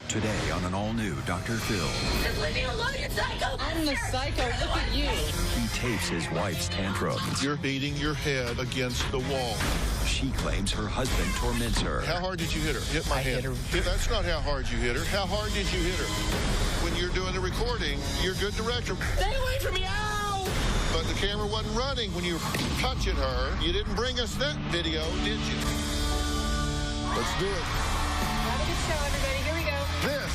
Today on an all-new Dr. Phil. Just leave me alone, you psycho! I'm the psycho. Look at you. He tapes his wife's tantrums. You're beating your head against the wall. She claims her husband torments her. How hard did you hit her? Hit my head. hit her. That's not how hard you hit her. How hard did you hit her? When you're doing the recording, you're a good director. Stay away from me. Ow! But the camera wasn't running when you were touching her. You didn't bring us that video, did you? Let's do it. Have a good show, everybody. Here we go. This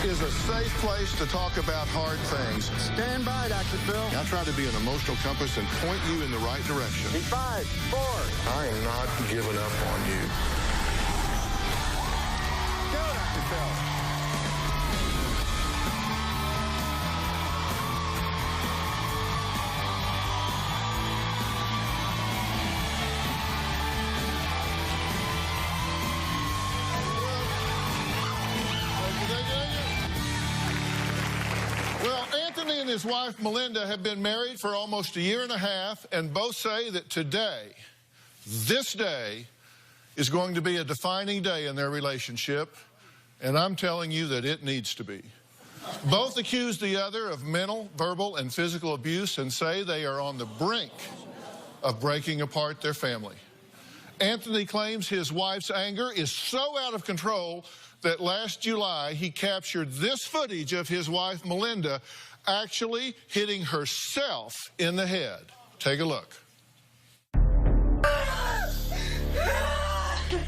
is a safe place to talk about hard things. Stand by, Dr. Phil. I try to be an emotional compass and point you in the right direction. 5, 4. I am not giving up on you. Go, Dr. Phil. Well, Anthony and his wife, Melinda, have been married for almost a year and a half, and both say that today, this day, is going to be a defining day in their relationship, and I'm telling you that it needs to be. Both accuse the other of mental, verbal, and physical abuse and say they are on the brink of breaking apart their family. Anthony claims his wife's anger is so out of control that last July he captured this footage of his wife, Melinda, actually hitting herself in the head. Take a look.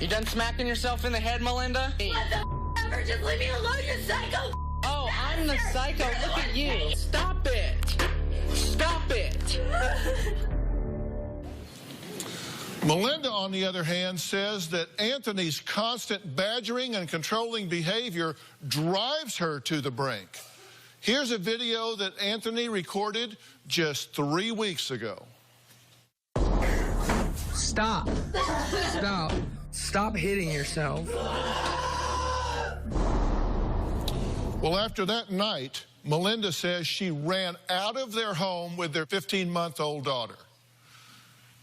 You done smacking yourself in the head, Melinda? What the ever? Just leave me alone, you psycho! Oh, I'm the psycho. Look at you. Stop it. Stop it. Melinda, on the other hand, says that Anthony's constant badgering and controlling behavior drives her to the brink. Here's a video that Anthony recorded just 3 weeks ago. Stop. Stop. Stop hitting yourself. Well, after that night, Melinda says she ran out of their home with their 15-month-old daughter.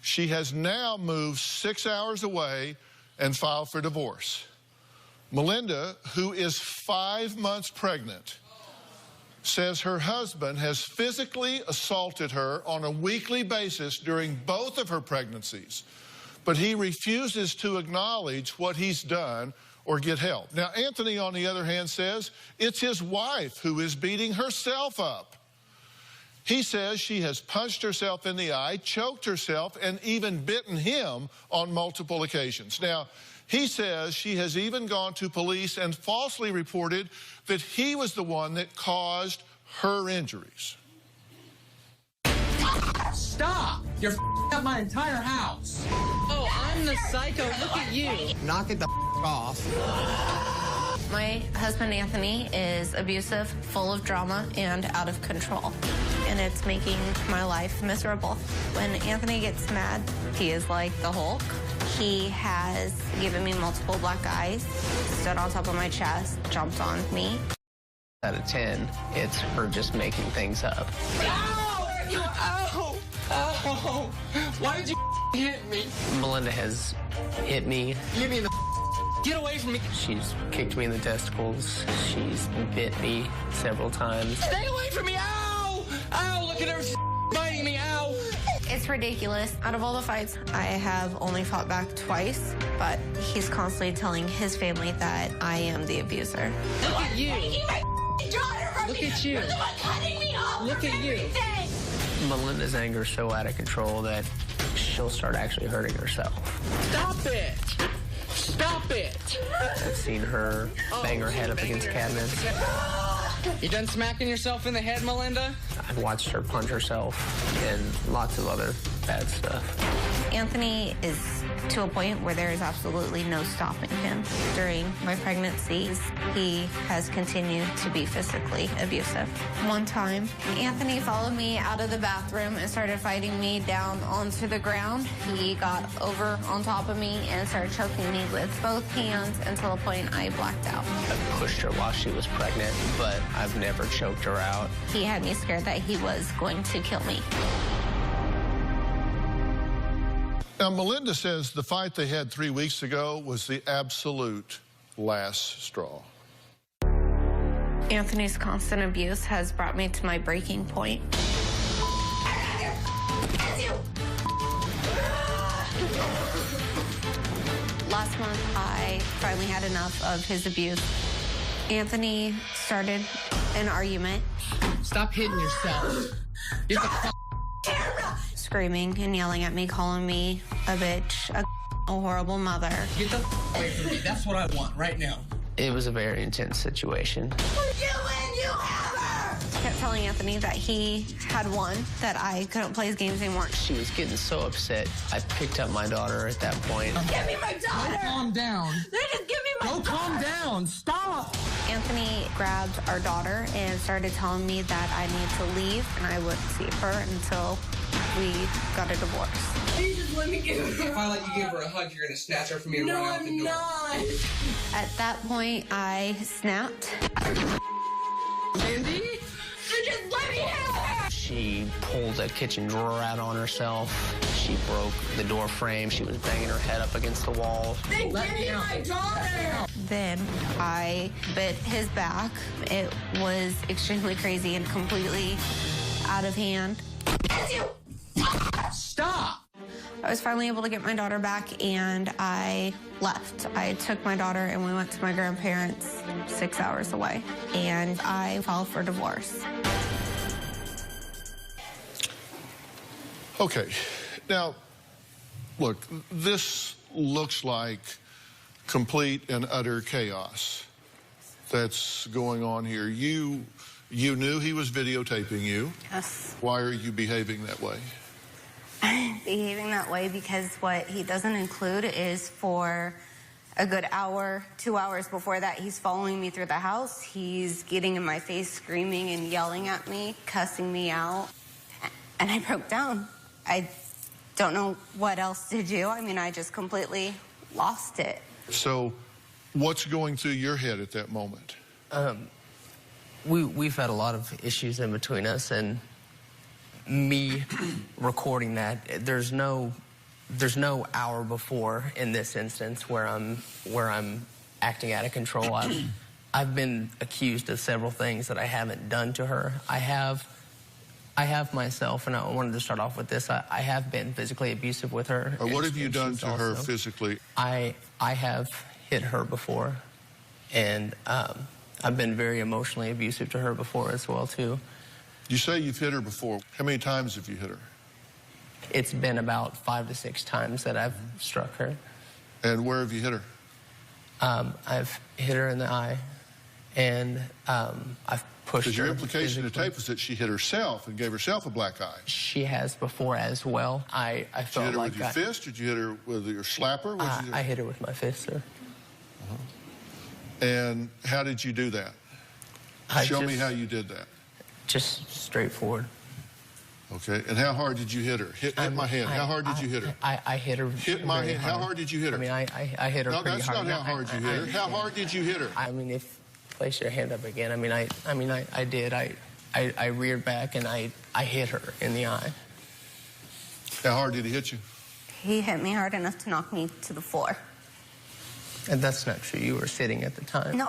She has now moved 6 hours away and filed for divorce. Melinda, who is 5 months pregnant, says her husband has physically assaulted her on a weekly basis during both of her pregnancies, but he refuses to acknowledge what he's done or get help. Now, Anthony, on the other hand, says it's his wife who is beating herself up. He says she has punched herself in the eye, choked herself, and even bitten him on multiple occasions. Now, he says she has even gone to police and falsely reported that he was the one that caused her injuries. Stop. You're up my entire house. Oh, I'm the psycho. Look at you. Knock it the off. My husband, Anthony, is abusive, full of drama, and out of control. And it's making my life miserable. When Anthony gets mad, he is like the Hulk. He has given me multiple black eyes, stood on top of my chest, jumped on me. Out of 10, it's her just making things up. Ow! Ow! Ow! Why did you hit me? Melinda has hit me. Give me the Get away from me. She's kicked me in the testicles. She's bit me several times. Stay away from me. Ow! Ow! Look at her. She's biting me. Ow! It's ridiculous. Out of all the fights, I have only fought back twice, but he's constantly telling his family that I am the abuser. Look at you. Taking my daughter from Look me. at you. You're the one cutting me off Look from at you. everything. Melinda's anger is so out of control that she'll start actually hurting herself. Stop it. Stop it. I've seen her bang her head up against cabinets. You done smacking yourself in the head, Melinda? I've watched her punch herself and lots of other bad stuff. Anthony is to a point where there is absolutely no stopping him. During my pregnancies, he has continued to be physically abusive. One time, Anthony followed me out of the bathroom and started fighting me down onto the ground. He got over on top of me and started choking me with both hands until a point I blacked out. I pushed her while she was pregnant, but I've never choked her out. He had me scared that he was going to kill me. Now, Melinda says the fight they had 3 weeks ago was the absolute last straw. Anthony's constant abuse has brought me to my breaking point. Last month, I finally had enough of his abuse. Anthony started an argument. Stop hitting yourself. Get the Screaming and yelling at me, calling me a bitch, a horrible mother. Get the away from me. That's what I want right now. It was a very intense situation. Kept telling Anthony that he had won, that I couldn't play his games anymore. She was getting so upset. I picked up my daughter at that point. Give me my daughter! Calm down. They just give me my Go daughter! calm down. Stop. Anthony grabbed our daughter and started telling me that I need to leave and I wouldn't see her until we got a divorce. Please just let me give her. If I let you give her a hug, you're gonna snatch her from me and No, run out the I'm door. not. At that point, I snapped. Mindy? Just let me have her! She pulled a kitchen drawer out on herself. She broke the door frame. She was banging her head up against the wall. Then Let give me me out. my daughter! Then I bit his back. It was extremely crazy and completely out of hand. Stop. I was finally able to get my daughter back and I left. I took my daughter and we went to my grandparents 6 hours away and I filed for divorce. Okay, now, look, this looks like complete and utter chaos that's going on here. You knew he was videotaping you. Yes. Why are you behaving that way? Behaving that way because what he doesn't include is for a good hour, 2 hours before that, he's following me through the house. He's getting in my face, screaming and yelling at me, cussing me out. And I broke down. I don't know what else to do. I mean, I just completely lost it. So what's going through your head at that moment? We've had a lot of issues in between us, and me recording that, there's no hour before in this instance where I'm acting out of control. I've been accused of several things that I haven't done to her. I have myself, and I wanted to start off with this. I have been physically abusive with her. What have you and done she's to her also- physically? I have hit her before, and I've been very emotionally abusive to her before as well, too. You say you've hit her before. How many times have you hit her? It's been about 5 to 6 times that I've struck her. And where have you hit her? I've hit her in the eye, and I've pushed her. Because your implication in the physically. tape is that she hit herself and gave herself a black eye. She has before as well. I Did you felt hit her like with your fist? Did you hit her with your slapper? What'd you do? I hit her with my fist, sir. And how did you do that? Show me how you did that. Just straightforward. Okay. And how hard did you hit her? Hit my hand. How hard did you hit her? I hit her. Hit my very hand. How hard did you hit her? I mean, I hit her No, pretty that's hard. not how hard you hit her. How hard did you hit her? I mean, if place your hand up again. I mean, I did. I reared back and I hit her in the eye. How hard did he hit you? He hit me hard enough to knock me to the floor. And that's not true. You were sitting at the time. No,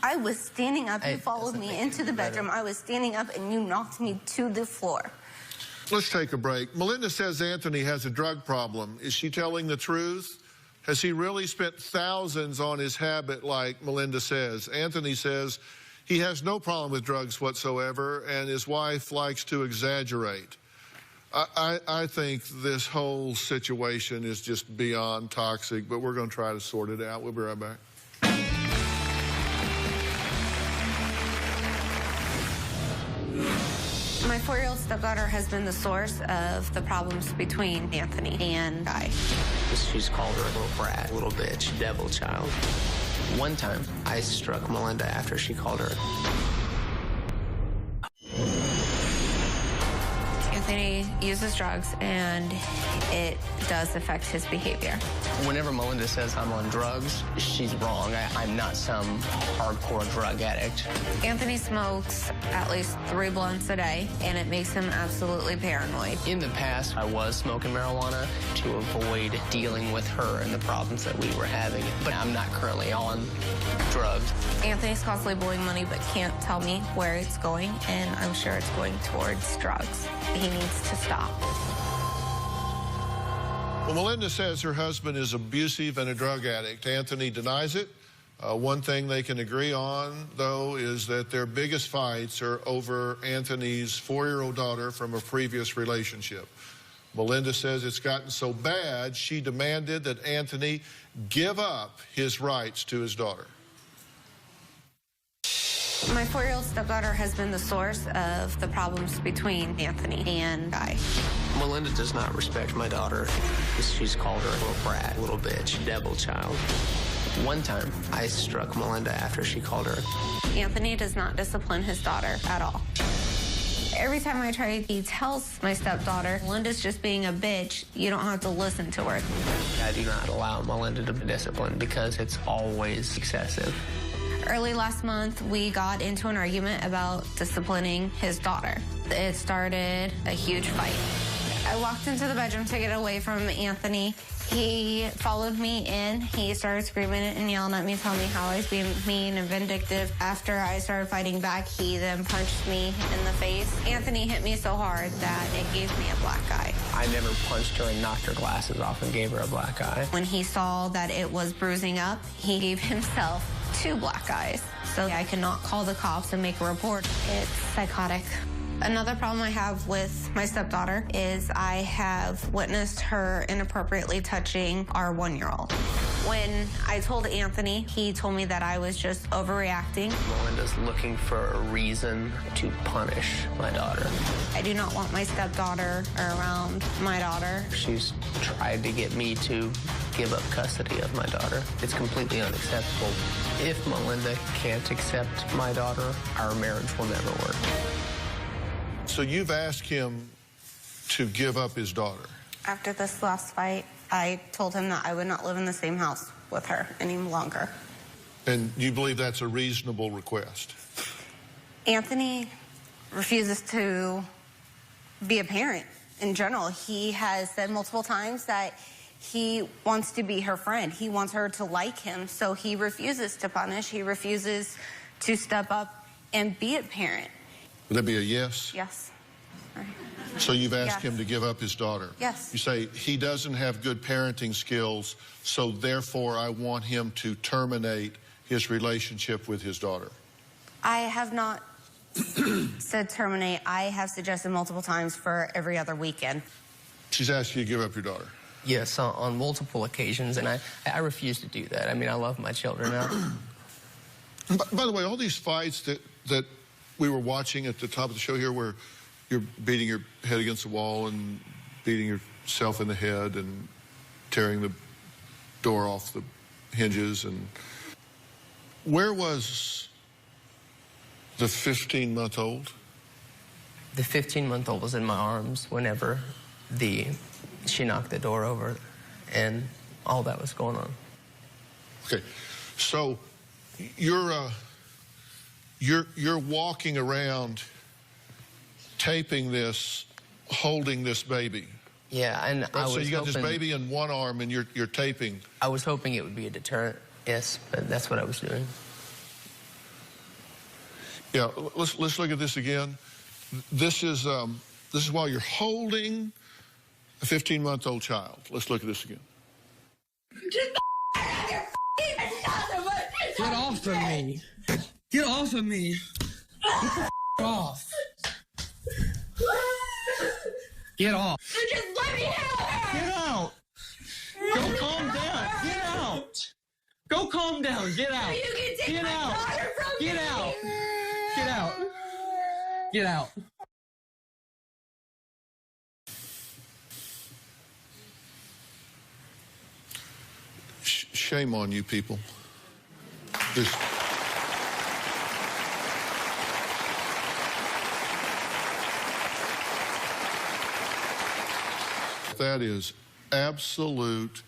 I was standing up. You It followed doesn't me make into it the better. bedroom. I was standing up and you knocked me to the floor. Let's take a break. Melinda says Anthony has a drug problem. Is she telling the truth? Has he really spent thousands on his habit like Melinda says? Anthony says he has no problem with drugs whatsoever, and his wife likes to exaggerate. I think this whole situation is just beyond toxic, but we're going to try to sort it out. We'll be right back. My 4-year-old stepdaughter has been the source of the problems between Anthony and I. She's called her a little brat, little bitch, devil child. One time, I struck Melinda after she called her. Anthony uses drugs, and it does affect his behavior. Whenever Melinda says I'm on drugs, she's wrong. I'm not some hardcore drug addict. Anthony smokes at least 3 blunts a day, and it makes him absolutely paranoid. In the past, I was smoking marijuana to avoid dealing with her and the problems that we were having, but I'm not currently on drugs. Anthony's constantly blowing money, but can't tell me where it's going, and I'm sure it's going towards drugs. He needs to stop. Well, Melinda says her husband is abusive and a drug addict. Anthony denies it. One thing they can agree on, though, is that their biggest fights are over Anthony's 4-year-old daughter from a previous relationship. Melinda says it's gotten so bad, she demanded that Anthony give up his rights to his daughter. My 4-year-old stepdaughter has been the source of the problems between Anthony and I. Melinda does not respect my daughter. She's called her a little brat, a little bitch, devil child. One time, I struck Melinda after she called her. Anthony does not discipline his daughter at all. Every time I try, he tells my stepdaughter, Melinda's just being a bitch. You don't have to listen to her. I do not allow Melinda to be disciplined because it's always excessive. Early last month, we got into an argument about disciplining his daughter. It started a huge fight. I walked into the bedroom to get away from Anthony. He followed me in. He started screaming and yelling at me, telling me how I was being mean and vindictive. After I started fighting back, he then punched me in the face. Anthony hit me so hard that it gave me a black eye. I never punched her and knocked her glasses off and gave her a black eye. When he saw that it was bruising up, he gave himself 2 black eyes. So I could not call the cops and make a report. It's psychotic. Another problem I have with my stepdaughter is I have witnessed her inappropriately touching our 1-year-old. When I told Anthony, he told me that I was just overreacting. Melinda's looking for a reason to punish my daughter. I do not want my stepdaughter around my daughter. She's tried to get me to give up custody of my daughter. It's completely unacceptable. If Melinda can't accept my daughter, our marriage will never work. So you've asked him to give up his daughter. After this last fight, I told him that I would not live in the same house with her any longer. And you believe that's a reasonable request? Anthony refuses to be a parent in general. He has said multiple times that he wants to be her friend. He wants her to like him, so he refuses to punish. He refuses to step up and be a parent. Would that be a yes? Yes. All right. So you've asked Yes. him to give up his daughter? Yes. You say, he doesn't have good parenting skills, so therefore I want him to terminate his relationship with his daughter. I have not said terminate. I have suggested multiple times for every other weekend. She's asked you to give up your daughter. Yes, on multiple occasions, and I refuse to do that. I mean, I love my children now. By the way, all these fights that we were watching at the top of the show here where you're beating your head against the wall and beating yourself in the head and tearing the door off the hinges, and where was the 15-month-old? The 15-month-old was in my arms whenever she knocked the door over, and all that was going on. Okay, so you're walking around taping this, holding this baby. Yeah, and I was so you got hoping, this baby in one arm and you're taping. I was hoping it would be a deterrent, yes, but that's what I was doing. Yeah, let's look at this again. This is while you're holding a 15-month-old child. Let's look at this again. Get off of me. Get off of me. Get the off. Get off. So just let me have her. Get out. Go calm down. Get out. Go calm down. Get out. You can take Get my out. daughter from Get me. out. Get out. Get out. Shame on you people. This. That is absolute,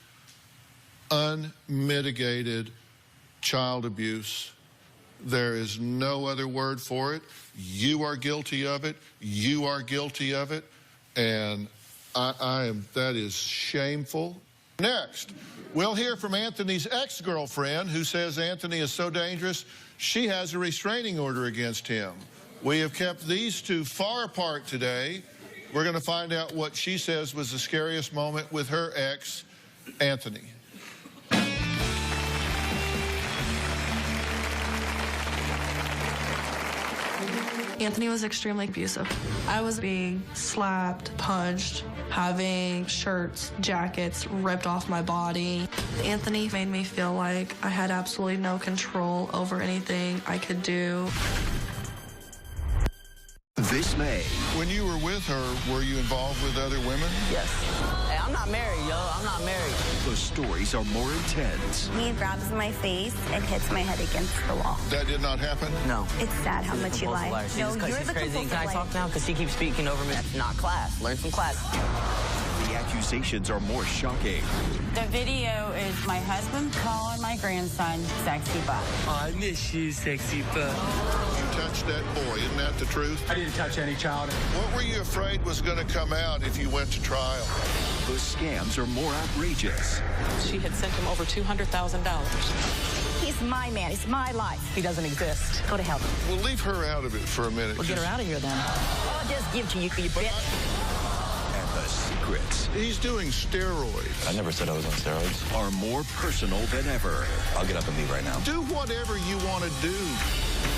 unmitigated child abuse. There is no other word for it. You are guilty of it. You are guilty of it. And that is shameful. Next, we'll hear from Anthony's ex-girlfriend, who says Anthony is so dangerous, she has a restraining order against him. We have kept these two far apart today. We're going to find out what she says was the scariest moment with her ex, Anthony. Anthony was extremely abusive. I was being slapped, punched, having shirts, jackets ripped off my body. Anthony made me feel like I had absolutely no control over anything I could do. This May. When you were with her, were you involved with other women? Yes. Hey, I'm not married, yo. I'm not married. The stories are more intense. He grabs my face and hits my head against the wall. That did not happen? No. It's sad how much you lie. No, you're the crazy. Can I talk now? Because she keeps speaking over me. That's not class. Learn some class. The accusations are more shocking. The video is my husband calling my grandson sexy butt. I miss you, sexy butt. You touched that boy, isn't that the truth? I didn't touch any child. What were you afraid was going to come out if you went to trial? The scams are more outrageous. She had sent him over $200,000. He's my man. It's my life. He doesn't exist. Go to hell. We'll leave her out of it for a minute. We'll get her out of here then. I'll just give to you, you bitch. The secrets. He's doing steroids. I never said I was on steroids. Are more personal than ever. I'll get up and leave right now. Do whatever you want to do.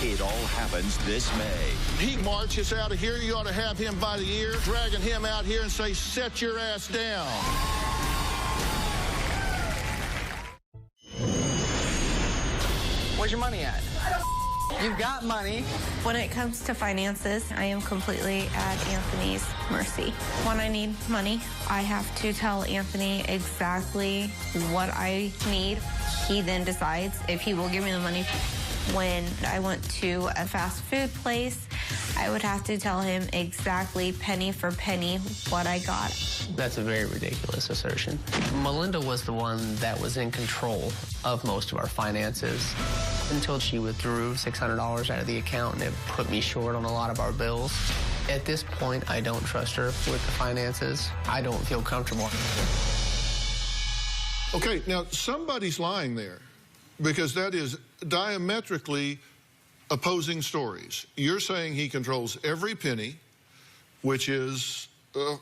It all happens this May. He marches out of here. You ought to have him by the ear, dragging him out here and say, "Set your ass down." Where's your money at? You've got money. When it comes to finances, I am completely at Anthony's mercy. When I need money, I have to tell Anthony exactly what I need. He then decides if he will give me the money. When I went to a fast food place, I would have to tell him exactly penny for penny what I got. That's a very ridiculous assertion. Melinda was the one that was in control of most of our finances until she withdrew $600 out of the account, and it put me short on a lot of our bills. At this point, I don't trust her with the finances. I don't feel comfortable. Okay, now somebody's lying there, because that is diametrically opposing stories. You're saying he controls every penny, which is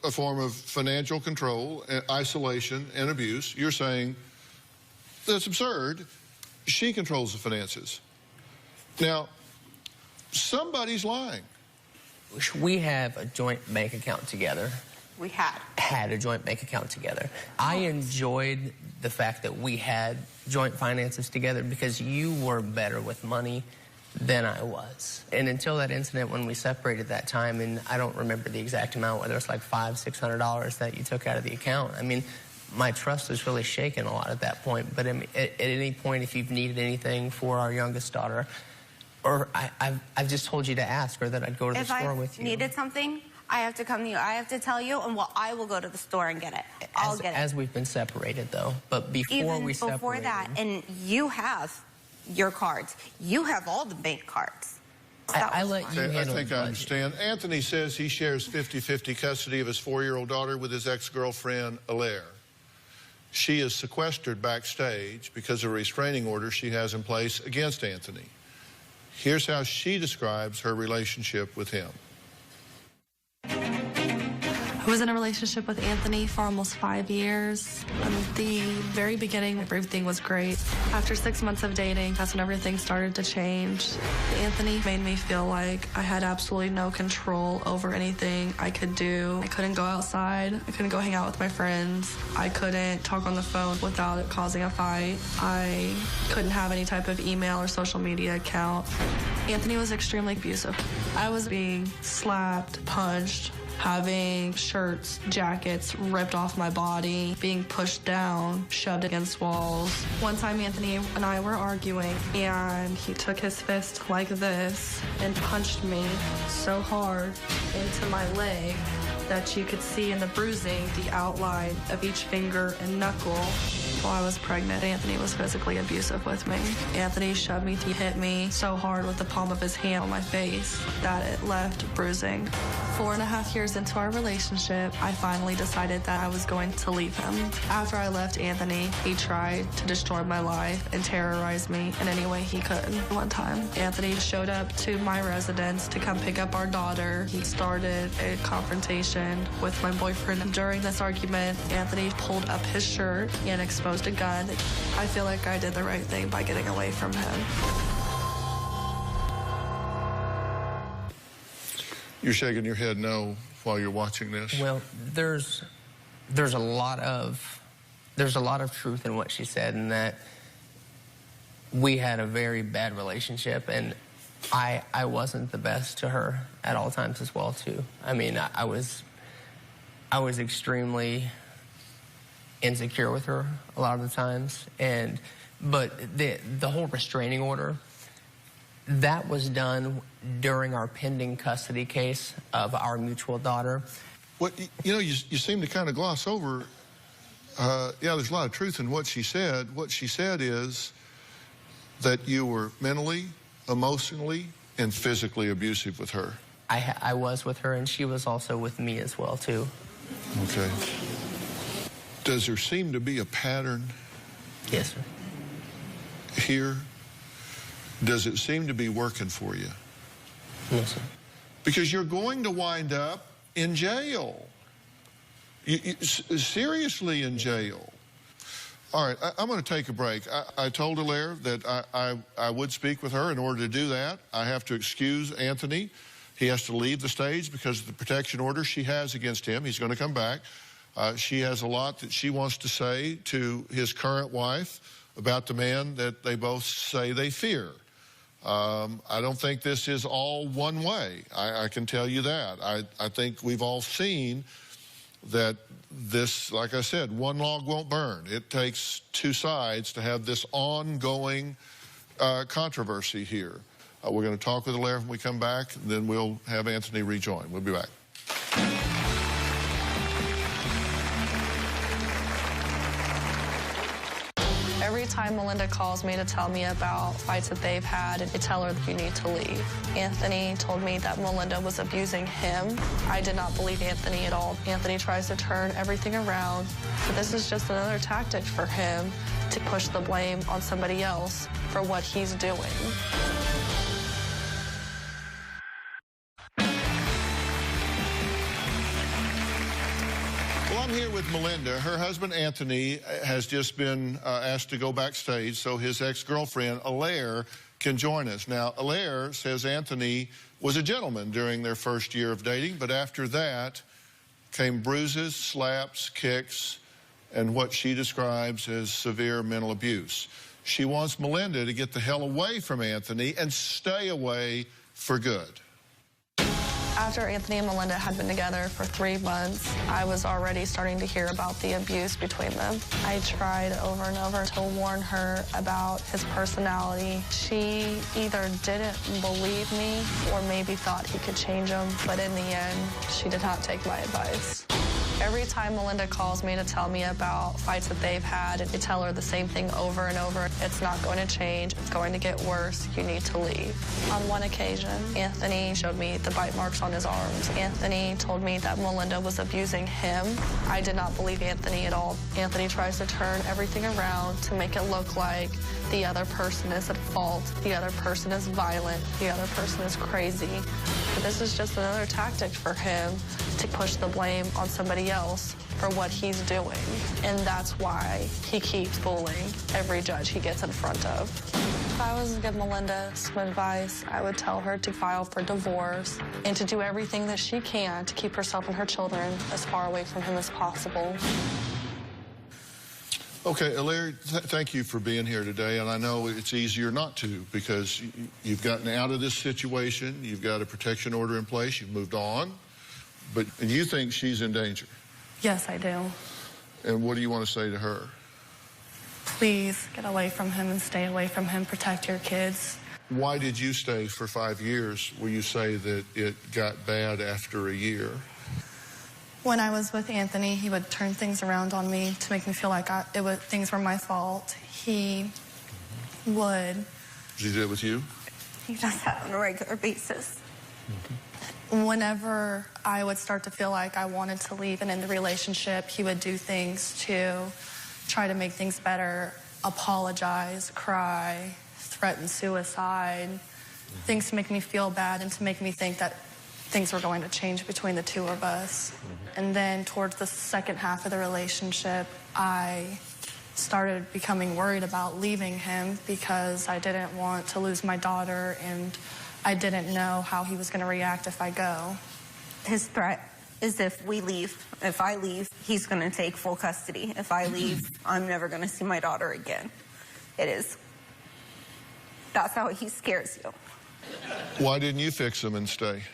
a form of financial control, isolation, and abuse. You're saying that's absurd. She controls the finances. Now, somebody's lying. We have a joint bank account together. We had a joint bank account together. I enjoyed the fact that we had joint finances together because you were better with money than I was. And until that incident when we separated that time, and I don't remember the exact amount, whether it's like $500, $600 that you took out of the account. I mean, my trust was really shaken a lot at that point. But at any point, if you've needed anything for our youngest daughter, or I've just told you to ask her that I'd go to the store with you. If I needed something, I have to come to you. I have to tell you, and I will go to the store and get it. I'll get it. As we've been separated, though. But before we separated. Before that, and you have your cards. You have all the bank cards. I let you handle I think I understand. Anthony says he shares 50-50 custody of his 4-year-old daughter with his ex-girlfriend, Alaire. She is sequestered backstage because of a restraining order she has in place against Anthony. Here's how she describes her relationship with him. I was in a relationship with Anthony for almost 5 years. In the very beginning, everything was great. After 6 months of dating, that's when everything started to change. Anthony made me feel like I had absolutely no control over anything I could do. I couldn't go outside. I couldn't go hang out with my friends. I couldn't talk on the phone without it causing a fight. I couldn't have any type of email or social media account. Anthony was extremely abusive. I was being slapped, punched, having shirts, jackets ripped off my body, being pushed down, shoved against walls. One time Anthony and I were arguing, and he took his fist like this and punched me so hard into my leg that you could see in the bruising the outline of each finger and knuckle. While I was pregnant, Anthony was physically abusive with me. Anthony shoved me, he hit me so hard with the palm of his hand on my face that it left bruising. 4.5 years into our relationship, I finally decided that I was going to leave him. After I left Anthony, he tried to destroy my life and terrorize me in any way he could. One time, Anthony showed up to my residence to come pick up our daughter. He started a confrontation with my boyfriend. During this argument, Anthony pulled up his shirt and exposed a gun. I feel like I did the right thing by getting away from him. You're shaking your head no while you're watching this. Well, there's a lot of truth in what she said, in that we had a very bad relationship, and I wasn't the best to her at all times as well too. I mean, I was extremely insecure with her a lot of the times, but the whole restraining order, that was done during our pending custody case of our mutual daughter. What you seem to kind of gloss over. Yeah, there's a lot of truth in what she said. What she said is that you were mentally, emotionally, and physically abusive with her. I was with her, and she was also with me as well too. Okay. Does there seem to be a pattern? Yes, sir. Here? Does it seem to be working for you? Yes, sir. Because you're going to wind up in jail. Seriously in jail. All right, I'm going to take a break. I told Alaire that I would speak with her. In order to do that, I have to excuse Anthony. He has to leave the stage because of the protection order she has against him. He's going to come back. She has a lot that she wants to say to his current wife about the man that they both say they fear. I don't think this is all one way. I can tell you that. I think we've all seen that this, like I said, one log won't burn. It takes two sides to have this ongoing controversy here. We're going to talk with Alaire when we come back, and then we'll have Anthony rejoin. We'll be back. Every time Melinda calls me to tell me about fights that they've had, I tell her that you need to leave. Anthony told me that Melinda was abusing him. I did not believe Anthony at all. Anthony tries to turn everything around, but this is just another tactic for him to push the blame on somebody else for what he's doing. I'm here with Melinda. Her husband, Anthony, has just been asked to go backstage so his ex-girlfriend, Alaire, can join us. Now, Alaire says Anthony was a gentleman during their first year of dating, but after that came bruises, slaps, kicks, and what she describes as severe mental abuse. She wants Melinda to get the hell away from Anthony and stay away for good. After Anthony and Melinda had been together for 3 months, I was already starting to hear about the abuse between them. I tried over and over to warn her about his personality. She either didn't believe me or maybe thought he could change him, but in the end, she did not take my advice. Every time Melinda calls me to tell me about fights that they've had, I tell her the same thing over and over. It's not going to change. It's going to get worse. You need to leave. On one occasion, Anthony showed me the bite marks on his arms. Anthony told me that Melinda was abusing him. I did not believe Anthony at all. Anthony tries to turn everything around to make it look like the other person is at fault. The other person is violent. The other person is crazy. But this is just another tactic for him to push the blame on somebody else for what he's doing. And that's why he keeps fooling every judge he gets in front of. If I was to give Melinda some advice, I would tell her to file for divorce and to do everything that she can to keep herself and her children as far away from him as possible. Okay, Alaire, thank you for being here today, and I know it's easier not to because you've gotten out of this situation, you've got a protection order in place, you've moved on, but you think she's in danger. Yes, I do. And what do you want to say to her? Please get away from him and stay away from him. Protect your kids. Why did you stay for 5 years? Will you say that it got bad after a year? When I was with Anthony, he would turn things around on me to make me feel like things were my fault. He would. Did he do it with you? He does that on a regular basis. Whenever I would start to feel like I wanted to leave and end the relationship, he would do things to try to make things better, apologize, cry, threaten suicide, things to make me feel bad and to make me think that things were going to change between the two of us. And then towards the second half of the relationship, I started becoming worried about leaving him because I didn't want to lose my daughter and I didn't know how he was going to react if I go. His threat is if I leave, he's going to take full custody. If I leave, I'm never going to see my daughter again. That's how he scares you. Why didn't you fix him and stay?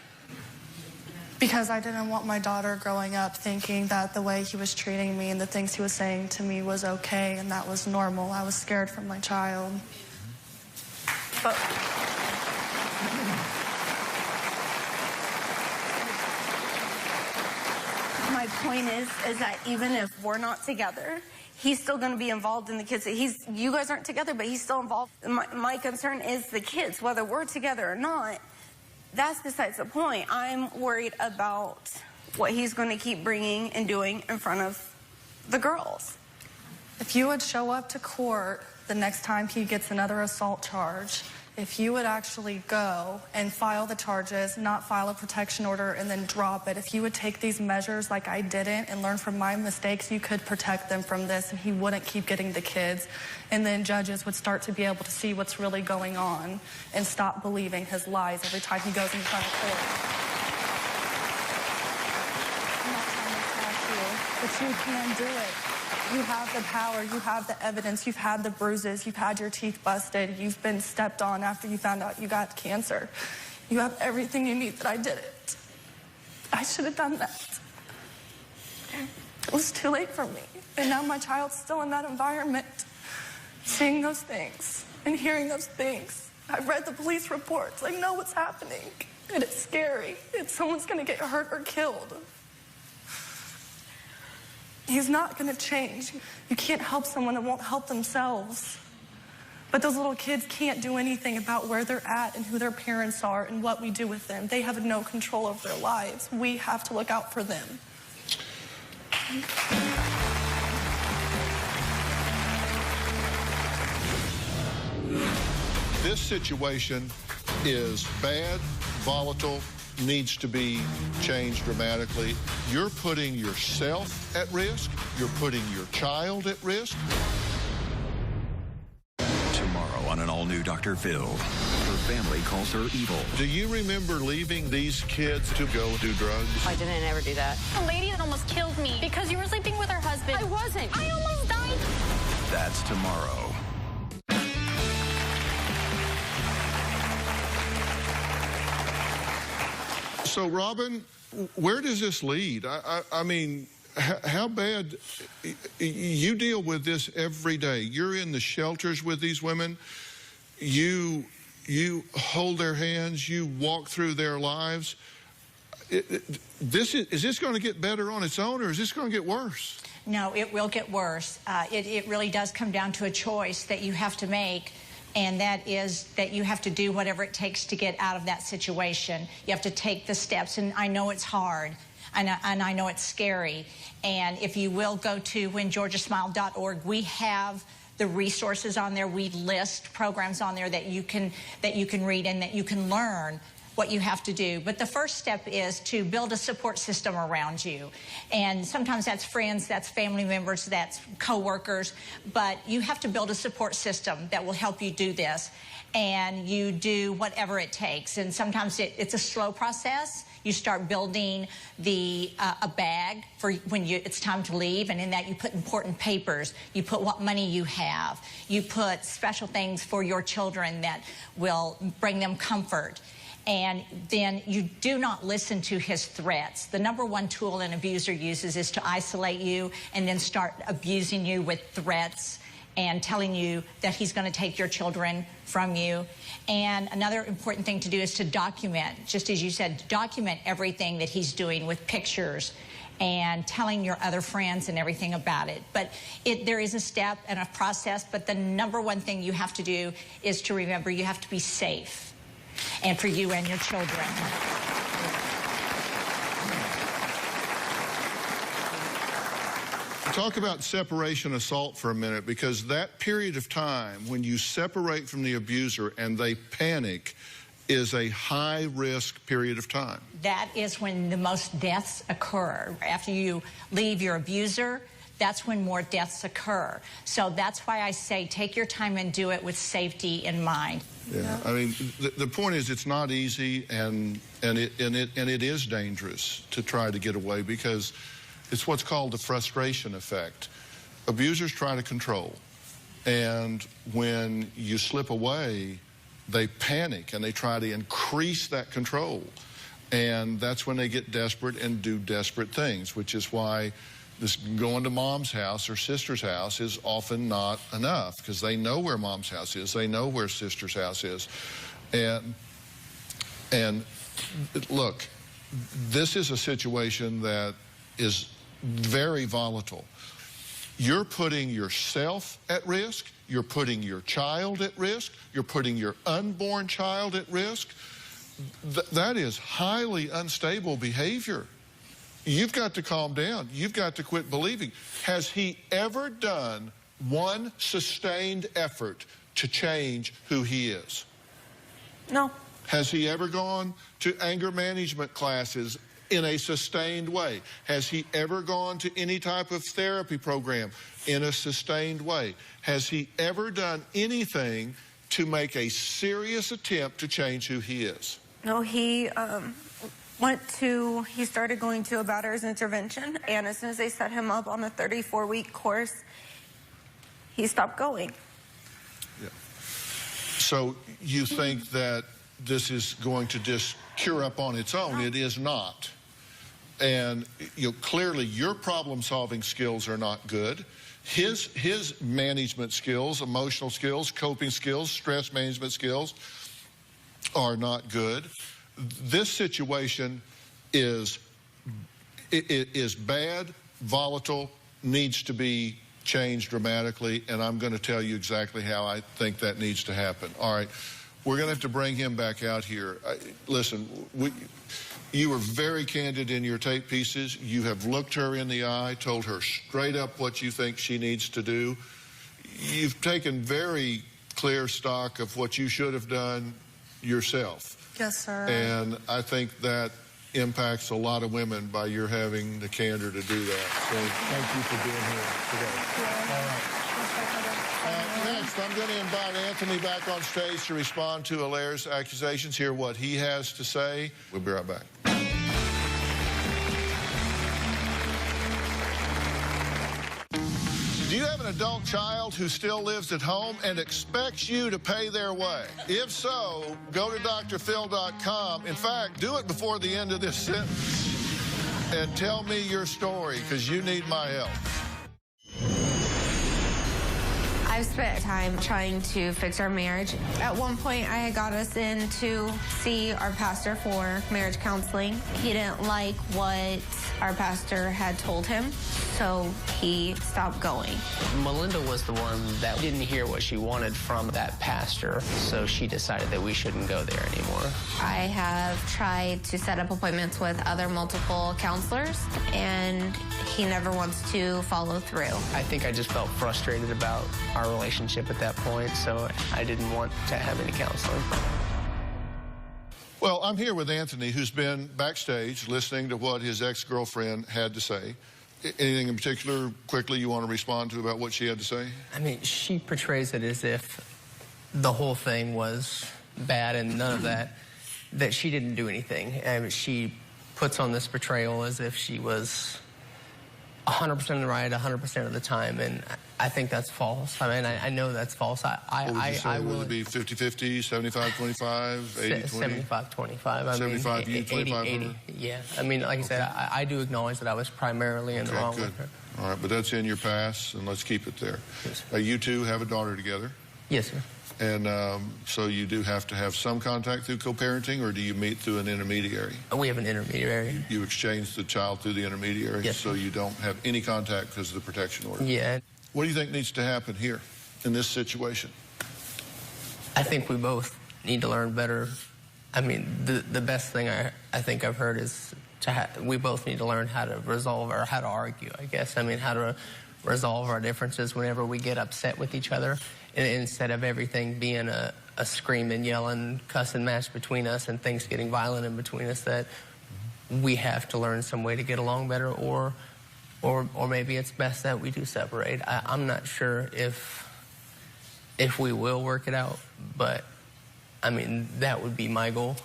Because I didn't want my daughter growing up thinking that the way he was treating me and the things he was saying to me was okay and that was normal. I was scared for my child. But my point is that even if we're not together, he's still going to be involved in the kids. You guys aren't together, but he's still involved. My concern is the kids, whether we're together or not. That's besides the point. I'm worried about what he's going to keep bringing and doing in front of the girls. if you would show up to court the next time he gets another assault charge, if you would actually go and file the charges, not file a protection order and then drop it, if you would take these measures like I didn't and learn from my mistakes, you could protect them from this and he wouldn't keep getting the kids. And then judges would start to be able to see what's really going on and stop believing his lies every time he goes in front of court. I'm not trying to attack you, but you can do it. You have the power, you have the evidence, you've had the bruises, you've had your teeth busted, you've been stepped on after you found out you got cancer. You have everything you need that I didn't. I should have done that. It was too late for me. And now my child's still in that environment, seeing those things and hearing those things. I've read the police reports. I know what's happening. And it's scary. Someone's gonna get hurt or killed. He's not going to change. You can't help someone that won't help themselves. But those little kids can't do anything about where they're at and who their parents are and what we do with them. They have no control over their lives. We have to look out for them. This situation is bad, volatile, needs to be changed dramatically. You're putting yourself at risk. You're putting your child at risk. Tomorrow on an all-new Dr. Phil, her family calls her evil. Do you remember leaving these kids to go do drugs? I didn't ever do that. A lady that almost killed me because you were sleeping with her husband. I wasn't. I almost died. That's tomorrow. So, Robin, where does this lead? I mean, how bad? You deal with this every day. You're in the shelters with these women. You hold their hands. You walk through their lives. Is this going to get better on its own, or is this going to get worse? No, it will get worse. It really does come down to a choice that you have to make. And that is that you have to do whatever it takes to get out of that situation. You have to take the steps, and I know it's hard, and I know it's scary. And if you will go to whengeorgiasmiled.org, we have the resources on there. We list programs on there that you can read and that you can learn what you have to do. But the first step is to build a support system around you. And sometimes that's friends, that's family members, that's coworkers, but you have to build a support system that will help you do this. And you do whatever it takes. And sometimes it's a slow process. You start building a bag for when it's time to leave, and in that you put important papers. You put what money you have. You put special things for your children that will bring them comfort. And then you do not listen to his threats. The number one tool an abuser uses is to isolate you and then start abusing you with threats and telling you that he's going to take your children from you. And another important thing to do is to document, just as you said, document everything that he's doing with pictures and telling your other friends and everything about it. But there is a step and a process, but the number one thing you have to do is to remember you have to be safe, and for you and your children. Talk about separation assault for a minute, because that period of time when you separate from the abuser and they panic is a high-risk period of time. That is when the most deaths occur. After you leave your abuser, that's when more deaths occur. So that's why I say take your time and do it with safety in mind. Yeah, I mean, the point is it's not easy, and it is dangerous to try to get away, because it's what's called the frustration effect. Abusers try to control, and when you slip away, they panic and they try to increase that control. And that's when they get desperate and do desperate things, which is why this going to mom's house or sister's house is often not enough, because they know where mom's house is, they know where sister's house is. And look, this is a situation that is very volatile. You're putting yourself at risk, you're putting your child at risk, you're putting your unborn child at risk. That is highly unstable behavior. You've got to calm down. You've got to quit believing. Has he ever done one sustained effort to change who he is? No. Has he ever gone to anger management classes in a sustained way? Has he ever gone to any type of therapy program in a sustained way? Has he ever done anything to make a serious attempt to change who he is? No, he started going to a batter's intervention, and as soon as they set him up on a 34-week course, he stopped going. Yeah. So you think that this is going to just cure up on its own? It is not. And clearly your problem-solving skills are not good. His management skills, emotional skills, coping skills, stress management skills are not good. This situation is bad, volatile, needs to be changed dramatically, and I'm going to tell you exactly how I think that needs to happen. All right, we're going to have to bring him back out here. Listen, you were very candid in your tape pieces. You have looked her in the eye, told her straight up what you think she needs to do. You've taken very clear stock of what you should have done yourself. Yes, sir. And I think that impacts a lot of women by your having the candor to do that. So thank you for being here today. All right. Next, I'm going to invite Anthony back on stage to respond to Alaire's accusations, hear what he has to say. We'll be right back. Do you have an adult child who still lives at home and expects you to pay their way? If so, go to drphil.com. In fact, do it before the end of this sentence and tell me your story, because you need my help. I've spent time trying to fix our marriage. At one point, I had got us in to see our pastor for marriage counseling. He didn't like what our pastor had told him, so he stopped going. Melinda was the one that didn't hear what she wanted from that pastor, so she decided that we shouldn't go there anymore. I have tried to set up appointments with other multiple counselors, and he never wants to follow through. I think I just felt frustrated about our relationship at that point, so I didn't want to have any counseling. Well, I'm here with Anthony, who's been backstage listening to what his ex-girlfriend had to say. Anything in particular, quickly, you want to respond to about what she had to say? I mean, she portrays it as if the whole thing was bad and none of that she didn't do anything. And she puts on this portrayal as if she was 100% right 100% of the time, and I think that's false. I mean, I know that's false. I will it be 50-50, 75-25, 80-20? 75-25. I mean, 75 you, 25 80, yeah. I mean, like I said, I do acknowledge that I was primarily in the wrong with her. All right, but that's in your past, and let's keep it there. Yes. You two have a daughter together. Yes, sir. And so you do have to have some contact through co-parenting, or do you meet through an intermediary? We have an intermediary. You exchange the child through the intermediary, yes, so you don't have any contact because of the protection order? Yeah. What do you think needs to happen here in this situation? I think we both need to learn better. I mean, the best thing I think I've heard is we both need to learn how to resolve, or how to argue, I guess. I mean, how to resolve our differences whenever we get upset with each other, and instead of everything being a screaming, yelling, cussing match between us and things getting violent in between us, that we have to learn some way to get along better, or maybe it's best that we do separate. I'm not sure if we will work it out, but I mean, that would be my goal.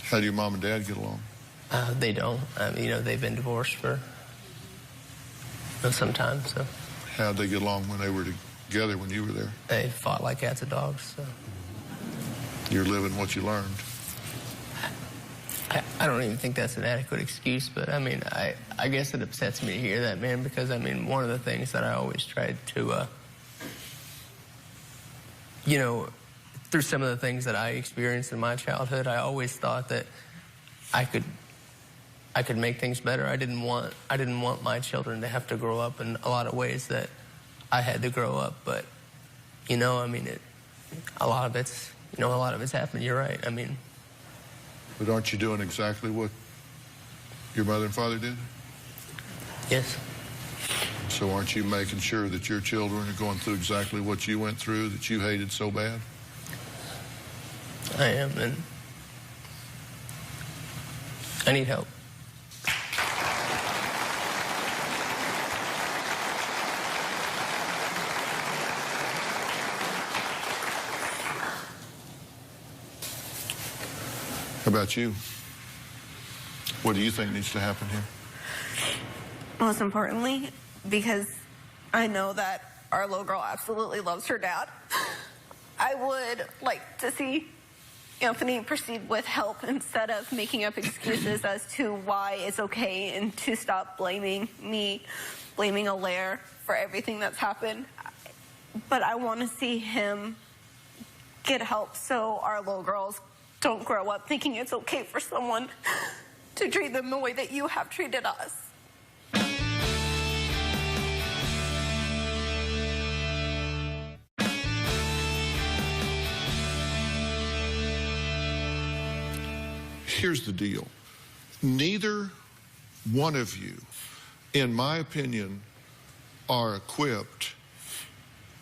How do your mom and dad get along? They don't. I mean, you know, they've been divorced for some time, so. How'd they get along when they were together when you were there? They fought like cats and dogs, so. You're living what you learned. I don't even think that's an adequate excuse, but I mean, I guess it upsets me to hear that, man, because I mean, one of the things that I always tried to, you know, through some of the things that I experienced in my childhood, I always thought that I could make things better. I didn't want my children to have to grow up in a lot of ways that I had to grow up. But, you know, I mean, a lot of it's happened. You're right. I mean. But aren't you doing exactly what your mother and father did? Yes. So aren't you making sure that your children are going through exactly what you went through, that you hated so bad? I am, and I need help. How about you? What do you think needs to happen here? Most importantly, because I know that our little girl absolutely loves her dad, I would like to see Anthony proceed with help instead of making up excuses as to why it's okay, and to stop blaming me, blaming Alaire for everything that's happened. But I want to see him get help so our little girls don't grow up thinking it's okay for someone to treat them the way that you have treated us. Here's the deal. Neither one of you, in my opinion, are equipped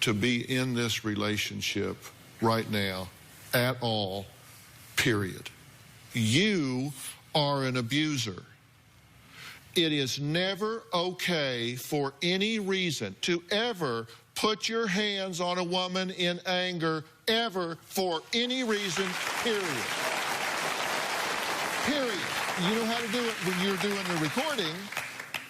to be in this relationship right now at all, period. You are an abuser. It is never okay for any reason to ever put your hands on a woman in anger, ever, for any reason, period. Period. You know how to do it when you're doing the recording.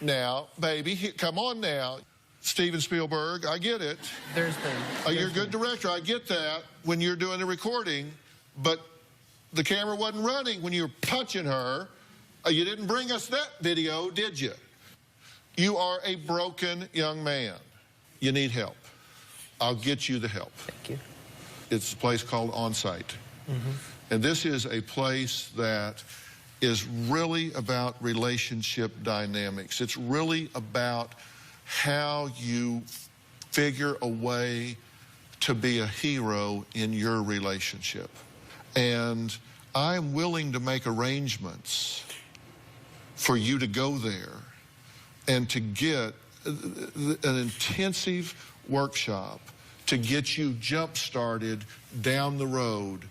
Now, baby, come on now. Steven Spielberg, I get it. You're a good director, I get that when you're doing the recording, but the camera wasn't running when you were punching her. You didn't bring us that video, did you? You are a broken young man. You need help. I'll get you the help. Thank you. It's a place called Onsite. Mm-hmm. And this is a place that is really about relationship dynamics. It's really about how you figure a way to be a hero in your relationship. And I'm willing to make arrangements for you to go there and to get an intensive workshop to get you jump-started down the road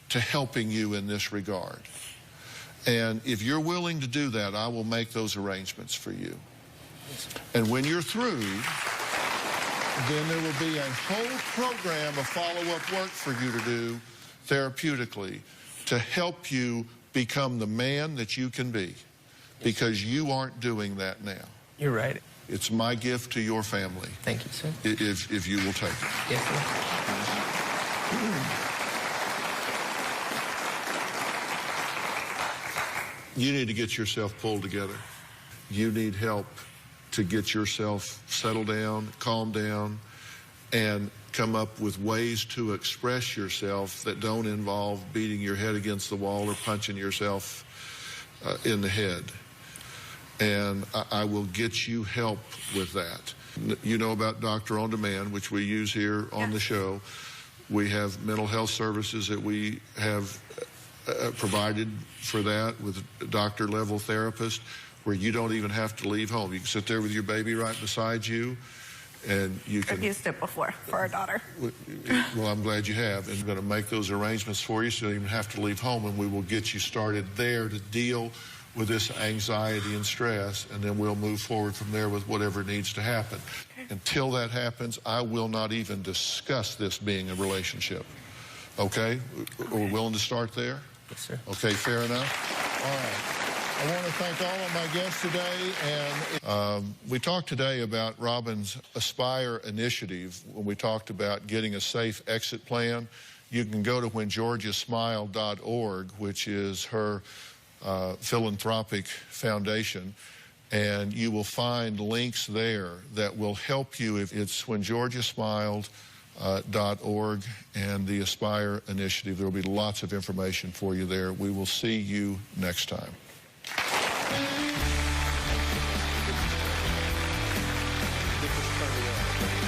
to helping you in this regard. And if you're willing to do that, I will make those arrangements for you. And when you're through, then there will be a whole program of follow-up work for you to do therapeutically to help you become the man that you can be, because you aren't doing that now. You're right. It's my gift to your family. Thank you, sir. If you will take it. Yes, sir. You need to get yourself pulled together. You need help to get yourself settled down, calm down, and come up with ways to express yourself that don't involve beating your head against the wall or punching yourself in the head. And I will get you help with that. You know about Doctor On Demand, which we use here on the show. We have mental health services that we have provided for that with doctor-level therapists where you don't even have to leave home. You can sit there with your baby right beside you, and you can... I've used it before for our daughter. Well, I'm glad you have. And we're going to make those arrangements for you so you don't even have to leave home, and we will get you started there to deal with this anxiety and stress, and then we'll move forward from there with whatever needs to happen. Okay. Until that happens, I will not even discuss this being a relationship. Okay? Are we willing to start there? Yes, sir. Okay, fair enough. All right. I want to thank all of my guests today, and we talked today about Robin's Aspire initiative when we talked about getting a safe exit plan. You can go to whengeorgiasmiled.org, which is her philanthropic foundation, and you will find links there that will help you. If it's whengeorgiasmiled.org and the Aspire initiative, there will be lots of information for you there. We will see you next time. Get this turned around.